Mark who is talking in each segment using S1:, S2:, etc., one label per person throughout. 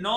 S1: 9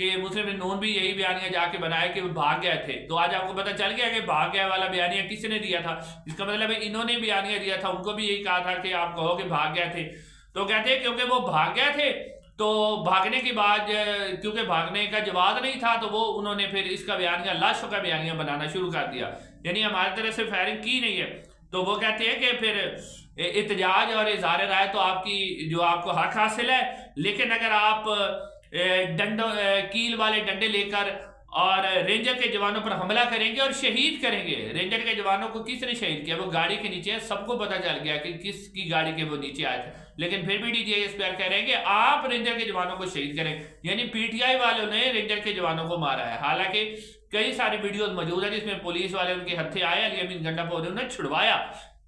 S1: کہ مسلم نون بھی یہی بیانیہ جا کے بنایا کہ وہ بھاگ گئے تھے. تو آج آپ کو پتہ چل گیا کہ بھاگ گئے والا بیانیہ کس نے دیا تھا. اس کا مطلب ہے انہوں نے بیانیہ دیا تھا, ان کو بھی یہی کہا تھا کہ آپ کہو کہ بھاگ گئے تھے. تو کہتے ہیں کیونکہ وہ بھاگ گئے تھے تو بھاگنے کے بعد کیونکہ بھاگنے کا جواز نہیں تھا تو وہ انہوں نے پھر اس کا بیانیہ لاشوں کا بیانیہ بنانا شروع کر دیا, یعنی ہماری طرح سے فائرنگ کی نہیں ہے. تو وہ کہتے ہیں کہ پھر احتجاج اور اظہار رائے تو آپ کی جو آپ کو حق حاصل ہے, لیکن اگر آپ کیل والے ڈنڈے لے کر اور رینجر کے جوانوں پر حملہ کریں گے اور شہید کریں گے. رینجر کے جوانوں کو کس نے شہید کیا؟ وہ گاڑی کے نیچے, سب کو پتہ چل گیا کہ کس کی گاڑی کے وہ نیچے آئے تھے, لیکن پھر بھی DGI کہہ رہے ہیں کہ آپ رینجر کے جوانوں کو شہید کریں, یعنی PTI والوں نے رینجر کے جوانوں کو مارا ہے. حالانکہ کئی ساری ویڈیوز موجود ہیں جس میں پولیس والے ان کے ہتھے آئے, علی امین گنڈاپور انہوں نے چھڑوایا,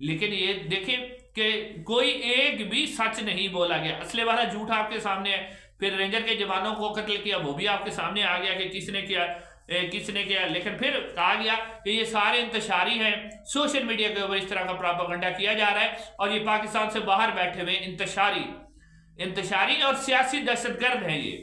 S1: لیکن یہ دیکھیں کہ کوئی ایک بھی سچ نہیں بولا گیا. اسلحے والا جھوٹ آپ کے سامنے ہے. پھر رینجر کے جوانوں کو قتل کیا, وہ بھی آپ کے سامنے آ گیا کہ کس نے کیا, لیکن پھر کہا گیا کہ یہ سارے انتشاری ہیں, سوشل میڈیا کے اوپر اس طرح کا پراپیگنڈا کیا جا رہا ہے, اور یہ پاکستان سے باہر بیٹھے ہوئے انتشاری اور سیاسی دہشت گرد ہیں یہ.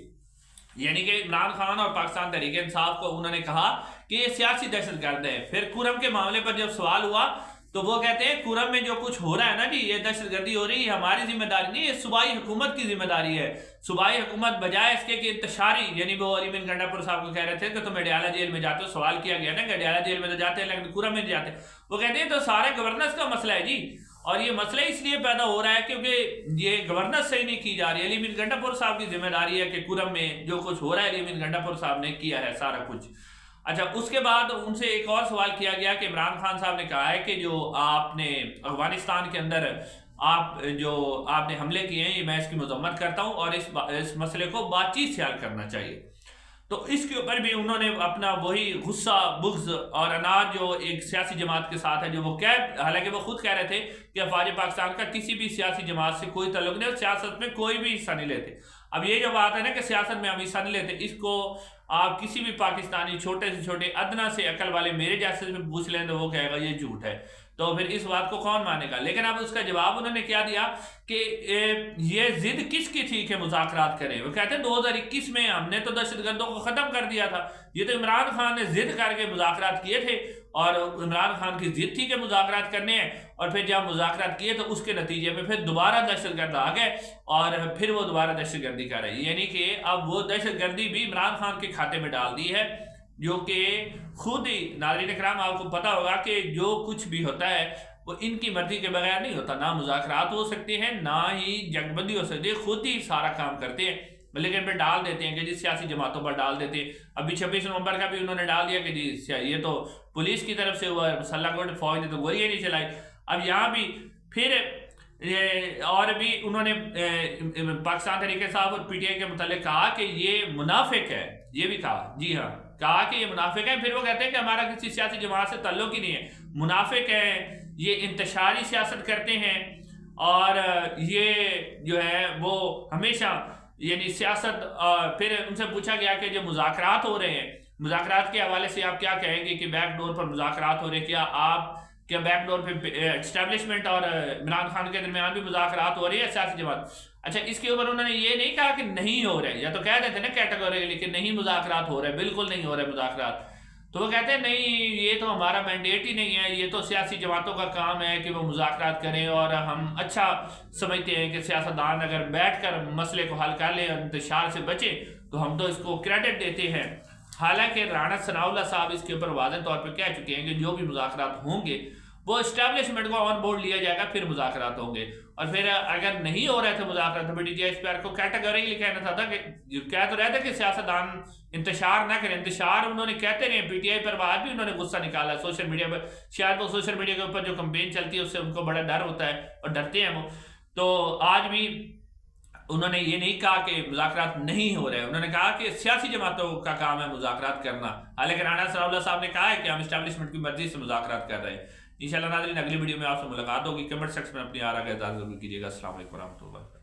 S1: یعنی کہ عمران خان اور پاکستان تحریک انصاف کو انہوں نے کہا کہ یہ سیاسی دہشت گرد ہے. پھر کرم کے معاملے پر جب سوال ہوا تو وہ کہتے ہیں کرم میں جو کچھ ہو رہا ہے نا جی, یہ دہشت گردی ہو رہی ہے, ہماری ذمہ داری نہیں, یہ صوبائی حکومت کی ذمہ داری ہے. صوبائی حکومت بجائے اس کے کہ انتشاری, یعنی وہ علی امین گنڈاپور صاحب کو کہہ رہے تھے کہ تم اڈیالہ جیل میں جاتے ہو, سوال کیا گیا نا کہ اڈیالہ جیل میں تو جاتے ہیں لیکن کرم میں نہیں جاتے. وہ کہتے ہیں تو سارے گورننس کا مسئلہ ہے جی, اور یہ مسئلہ اس لیے پیدا ہو رہا ہے کیونکہ یہ گورننس صحیح نہیں کی جا رہی. علی امین گنڈاپور صاحب کی ذمہ داری ہے کہ کرم میں جو کچھ ہو رہا ہے علی امین گنڈاپور صاحب نے کیا ہے سارا کچھ. اچھا, اس کے بعد ان سے ایک اور سوال کیا گیا کہ عمران خان صاحب نے کہا ہے کہ جو آپ نے افغانستان کے اندر آپ نے حملے کیے ہیں, یہ میں اس کی مذمت کرتا ہوں اور اس مسئلے کو بات چیت سے حل کرنا چاہیے. تو اس کے اوپر بھی انہوں نے اپنا وہی غصہ, بغض اور اناج جو ایک سیاسی جماعت کے ساتھ ہے, جو وہ حالانکہ وہ خود کہہ رہے تھے کہ افواج پاکستان کا کسی بھی سیاسی جماعت سے کوئی تعلق نہیں, اور سیاست میں کوئی بھی حصہ نہیں لیتے. اب یہ جو بات ہے نا کہ سیاست میں ہم حصہ نہیں لیتے, اس کو آپ کسی بھی پاکستانی چھوٹے سے چھوٹے ادنا سے عقل والے میرے جیسے سے پوچھ لیں تو وہ کہے گا یہ جھوٹ ہے, تو پھر اس بات کو کون مانے گا. لیکن اب اس کا جواب انہوں نے کیا دیا کہ یہ ضد کس کی تھی کہ مذاکرات کریں. وہ کہتے ہیں 2021 میں ہم نے تو دہشت گردوں کو ختم کر دیا تھا, یہ تو عمران خان نے ضد کر کے مذاکرات کیے تھے, اور عمران خان کی ضد تھی کہ مذاکرات کرنے ہیں, اور پھر جب مذاکرات کیے تو اس کے نتیجے میں پھر دوبارہ دہشت گرد آ گئے اور پھر وہ دوبارہ دہشت گردی کر رہے ہیں. یعنی کہ اب وہ دہشت گردی بھی عمران خان کے کھاتے میں ڈال دی ہے, جو کہ خود ہی ناظرین اکرام آپ کو پتا ہوگا کہ جو کچھ بھی ہوتا ہے وہ ان کی مرضی کے بغیر نہیں ہوتا. نہ مذاکرات ہو سکتے ہیں, نہ ہی جنگ بندی ہو سکتی ہے, خود ہی سارا کام کرتے ہیں, لیکن پھر ڈال دیتے ہیں کہ جی سیاسی جماعتوں پر ڈال دیتے ہیں. ابھی 26 نومبر کا بھی انہوں نے ڈال دیا کہ جی یہ تو پولیس کی طرف سے ہوا ہے, مسلح کوٹ فوج نے تو گولیاں نہیں چلائی. اب یہاں بھی پھر اور بھی انہوں نے پاکستان تحریک انصاف اور PTI کے متعلق کہا کہ یہ منافق ہے, یہ بھی کہا, جی ہاں کہا کہ یہ منافق ہے. پھر وہ کہتے ہیں کہ ہمارا کسی سیاسی جماعت سے تعلق ہی نہیں ہے, منافق ہیں, یہ انتشاری سیاست کرتے ہیں, اور یہ جو ہے وہ ہمیشہ یعنی سیاست. پھر ان سے پوچھا گیا کہ جو مذاکرات ہو رہے ہیں, مذاکرات کے حوالے سے آپ کیا کہیں گے کہ بیک ڈور پر مذاکرات ہو رہے ہیں, کیا بیک ڈور پہ اسٹیبلشمنٹ اور عمران خان کے درمیان بھی مذاکرات ہو رہی ہے سیاسی جماعت. اچھا, اس کے اوپر انہوں نے یہ نہیں کہا کہ نہیں ہو رہے, یا تو کہہ دیتے نا کیٹیگوریکلی کہ نہیں مذاکرات ہو رہے, بالکل نہیں ہو رہے مذاکرات. تو وہ کہتے ہیں نہیں, یہ تو ہمارا مینڈیٹ ہی نہیں ہے, یہ تو سیاسی جماعتوں کا کام ہے کہ وہ مذاکرات کریں, اور ہم اچھا سمجھتے ہیں کہ سیاستدان اگر بیٹھ کر مسئلے کو حل کر لیں اور انتشار سے بچیں تو ہم تو اس کو کریڈٹ دیتے ہیں. حالانکہ رانا ثناءاللہ صاحب اس کے اوپر واضح طور پہ کہہ چکے ہیں کہ جو بھی مذاکرات ہوں گے وہ اسٹیبلشمنٹ کو آن بورڈ لیا جائے گا, پھر مذاکرات ہوں گے. اور پھر اگر نہیں ہو رہے تھے مذاکرات تو DGI کو کیٹیگوریکلی کہنا تھا کہ کہہ تو رہے تھے کہ سیاستدان انتشار نہ کریں. انتشار انہوں نے کہتے رہے, PTI پر بعد بھی انہوں نے غصہ نکالا سوشل میڈیا پر. شاید وہ سوشل میڈیا کے اوپر جو کمپین چلتی ہے اس سے ان کو بڑا ڈر ہوتا ہے اور ڈرتے ہیں وہ. تو آج بھی انہوں نے یہ نہیں کہا کہ مذاکرات نہیں ہو رہے, انہوں نے کہا کہ سیاسی جماعتوں کا کام ہے مذاکرات کرنا. حالانکہ رانا ثناءاللہ صاحب نے کہا ہے کہ ہم اسٹیبلشمنٹ کی مرضی سے مذاکرات کر رہے ہیں. انشاءاللہ ناظرین اگلی ویڈیو میں آپ سے ملاقات ہوگی. کمنٹ سیکشن میں اپنی آراء کا اظہار ضرور کیجیے گا. السلام علیکم ورحمۃ اللہ.